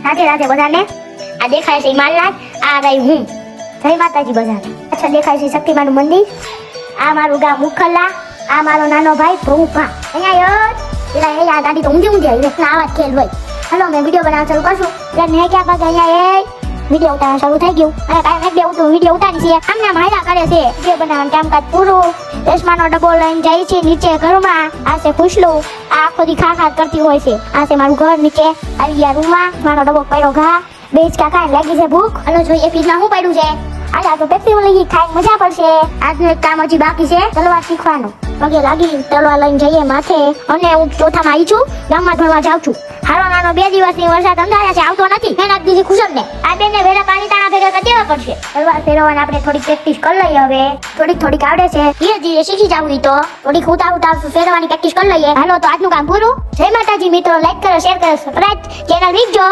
રાધે રાધે બધાને. આ દેખાય છે માલનાથ, આ રહી હું. જય માતાજી બધાને. અચ્છા દેખાય છે શક્તિમાનું મંદિર. આ મારું ગામ મુખલ્લા. આ મારો નાનો ભાઈ ભૂપા. અહીંયા યાર એલા એ આ ગાડી તો ઊંધી આવી એટલે આવા ખેલ હોય. હલો મેં વિડિયો બનાવવાનું શરૂ કરશું. એટલે મેં ક્યાં ભાગે અહીંયા વિડિયો ઉતારવાનું શરૂ થઈ ગયું. અને કાંઈ એક બે ઉતું વિડિયો ઉતારી છે. આમને માયરા કરે છે. વિડિયો બનાવવાનું કામકાજ પૂરું. રેશમાનો ડબ્બો લઈને જાય છે નીચે ઘરમાં. આ છે ખુશલું. આ આખો દી ખા કરતી હોય છે. આ છે મારું ઘર નીચે. આવી ગયા રૂમમાં. મારો ડબ્બો પડ્યો ઘા. બેચ કાકા લાગી છે ભૂખ. હલો જોઈએ ફ્રીજમાં શું પડ્યું છે. આ તો પેપ્સી લઈ ખાઈ મજા પડશે. આજનું એક કામ હજી બાકી છે તલવાર શીખવાનું. પગે લાગી તલવાર લઈને જઈએ માથે. અને હું ચોથામાં આવી છું. ગામમાં ભણવા જાઉં છું. હારો નાનો 2 દિવસની વરસાદ અંધાર્યા છે, આવતો નથી. મહેનત દીધી ખુશબને. આ બેને વેલા પાણી તાણા ભેગા કરી દેવા પડશે. તલવાર ફેરવવાની આપણે થોડી પ્રેક્ટિસ કરી લઈએ હવે. થોડીક આવડે છે. ધીરે ધીરે શીખી જાવું તો. થોડીક ઉતાર ફેરવવાની પ્રેક્ટિસ કરી લઈએ. હાલો તો આજનું કામ પૂરું. જય માતાજી મિત્રો. લાઈક કરો, શેર કરો, સબસ્ક્રાઇબ ચેનલ રીખજો.